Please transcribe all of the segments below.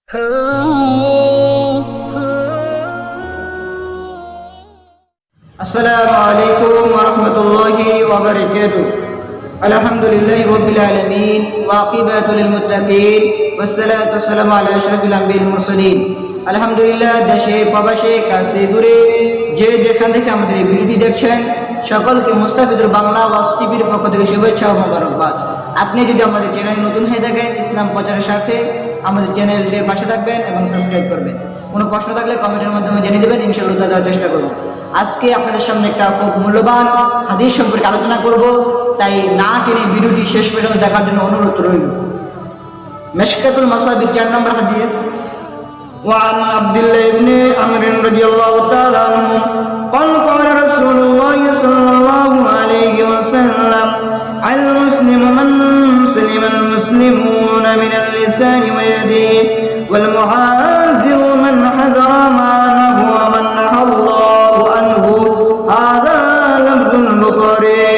আসসালামু আলাইকুম ওয়া রাহমাতুল্লাহি ওয়া বারাকাতুহু। আলহামদুলিল্লাহি রাব্বিল আলামিন ওয়া আকিবাতুল লিল মুত্তাকিন ওয়াসসালাতু ওয়াসসালামু আলা আশরাফিল আমবিয়াল মুরসালিন। আলহামদুলিল্লাহ, দেশে প্রবাসে কাছে দূরে যে যেখান থেকে আমাদের এই ভিডিওটি দেখছেন সকলকে মুস্তাফিগুর বাংলা ওয়াজ টিভির পক্ষ থেকে শুভেচ্ছা ও মোবারকবাদ। আপনি যদি আমাদের চ্যানেল নতুন হয়ে থাকেন, ইসলাম প্রচারের স্বার্থে আমাদের চ্যানেলের পাশে থাকবেন এবং সাবস্ক্রাইব করবেন। কোনো প্রশ্ন থাকলে কমেন্টের মাধ্যমে জানিয়ে দেবেন, ইনশাআল্লাহ উত্তর দেওয়ার চেষ্টা করব। আজকে আপনাদের সামনে একটা খুব মূল্যবান হাদিস সম্পর্কে আলোচনা করব, তাই না টেনে ভিডিওটি শেষ পর্যন্ত দেখার জন্য অনুরোধ রইল। মিশকাতুল মাসাবির 4 নম্বর হাদিস। وعن عبد الله بن عمرو رضي الله تعالى عنه قال قال رسول الله صلى الله عليه وسلم المسلم من سلم المسلمون من اللسان ويده والمعازر من حذر ما نهى ومن نهى الله عنه هذا لفظ البخاري।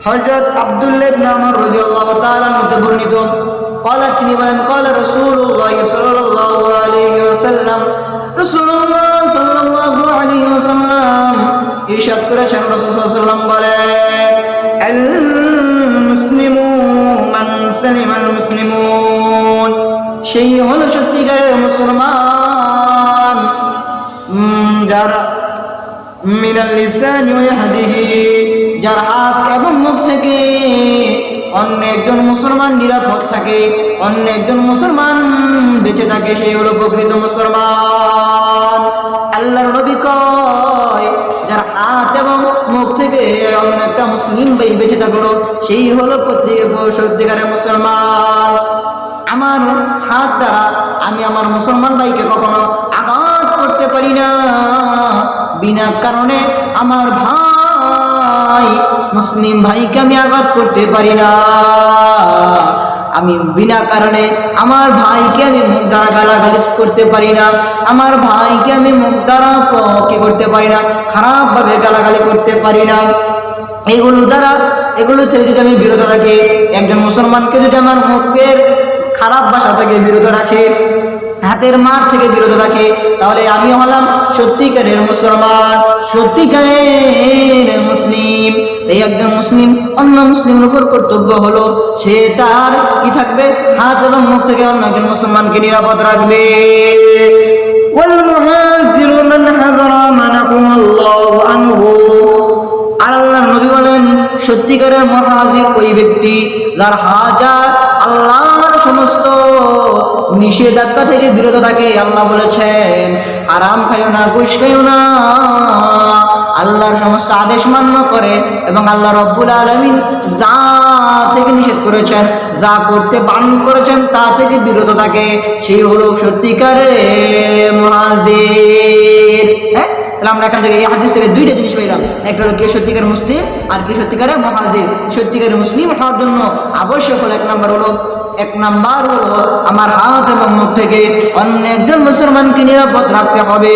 হযরত আব্দুল্লাহ ইবনে আমর রাদিয়াল্লাহু তাআলা হতে বর্ণিত, قالت তিনি বলেন قال رسول الله صلى الله عليه وسلم রাসূলুল্লাহ সাল্লাল্লাহু আলাইহি ওয়াসাল্লাম ইরশাদ করেছেন, রাসূল সাল্লাল্লাহু আলাইহি ওয়াসাল্লাম বলেন আল মুসলিমু মান সালিমা আল মুসলিমুন, সেই হলো সত্যিকারের মুসলমান যারা মিনাল লিসানি ওয়া ইয়াহদিহি, যার হাত এবং মুখ থেকে অন্য একজন মুসলমান নিরাপদ থাকে, অন্য একজন মুসলমান বেঁচে থাকে, সেই হলো প্রকৃত মুসলমান। আল্লাহর নবী কয়, যার হাত এবং মুখ থেকে অন্য একটা মুসলিম ভাই বেঁচে থাকলো, সেই হলো সত্যিকারের মুসলমান। আমার হাত দ্বারা আমি আমার মুসলমান ভাইকে কখনো আঘাত করতে পারি না, বিনা কারণে আমার ভাই মুসলিম ভাইকে আমি আঘাত করতে পারি না। আমি বিনা কারণে আমার ভাইকে আমি মুখ দ্বারা গালাগালি করতে পারি না, আমার ভাইকে আমি মুখ দ্বারা কি করতে পারি না, খারাপ ভাবে গালাগালি করতে পারি না। এগুলো থেকে যদি আমি বিরত থাকি, একজন মুসলমানকে যদি আমার মুখের খারাপ ভাষা থেকে বিরত রাখি, হাতের মার থেকে বিরত রাখি, তাহলে আমি হলাম সত্যিকারের মুসলমান, সত্যিকারের মুসলিম। এই একজন মুসলিম অন্য মুসলিমের উপর কর্তব্য হলো সে তার কি থাকবে, হাত এবং মুখ থেকে অন্য একজন মুসলমানকে নিরাপদ রাখবে। ওয়াল মুহাজিরু মান হাযারা মা নাহাল্লাহু আনহু, আল্লাহর নবী বলেন সত্যিকারের মুহাজির ওই ব্যক্তি যার হাজার আল্লাহর সমস্ত নিষেধাজ্ঞা থেকে বিরত থাকে। আল্লাহ বলেছেন আরাম খাইও না, ঘুষ খাইও না, আল্লাহর সমস্ত আদেশ মান্য করে এবং আল্লাহ রব্বুল আলামিন যা থেকে নিষেধ করেছেন, যা করতে বারণ করেছেন তা থেকে বিরত থাকে, সেই হলো সত্যিকারের মুহাজির। হ্যাঁ, তাহলে আমরা এখান থেকে এই হাদিস থেকে দুইটা জিনিস পেলাম, একটা হলো কে সত্যিকারের মুসলিম আর কে সত্যিকারের মুহাজির। সত্যিকারের মুসলিম হওয়ার জন্য আবশ্যক হলো এক নাম্বার হলো আমার হাত এবং মুখ থেকে অন্য একজন মুসলমানকে নিরাপদ রাখতে হবে।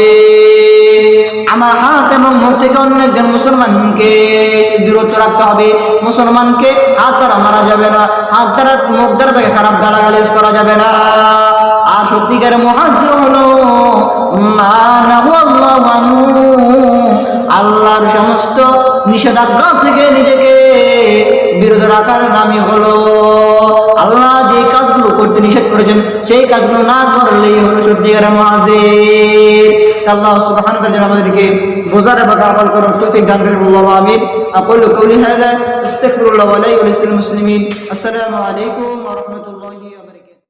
আমার হাত এবং মুখ থেকে অন্য একজন মুসলমানকে দূরত্ব রাখতে হবে। মুসলমানকে হাত দ্বারা মারা যাবে না, হাত দ্বারা মুখ দ্বারা তাকে খারাপ গালাগালিজ করা যাবে না। আর সত্যিকারের মুহাজির হলো আল্লাহর সমস্ত নিষেধাজ্ঞা থেকে নিজেকে বিরত রাখার নামই হলো, আল্লাহ যে কাজগুলো করতে নিষেধ করেছেন সেই কাজগুলো না করলেই হলো সত্যিকারের মুহাজির। আল্লাহ সুবহানাহু ওয়া তাআলা আমাদেরকে বোঝার এবং আমল করার তৌফিক দান করুন। আল্লাহুম্মা আমিন। আকুলু কাওলি হাযা আস্তাগফিরুল্লাহ ওয়া লা ইলাহা ইল্লা মুসলিমিন। আসসালামু আলাইকুম ওয়া রাহমাতুল্লাহ।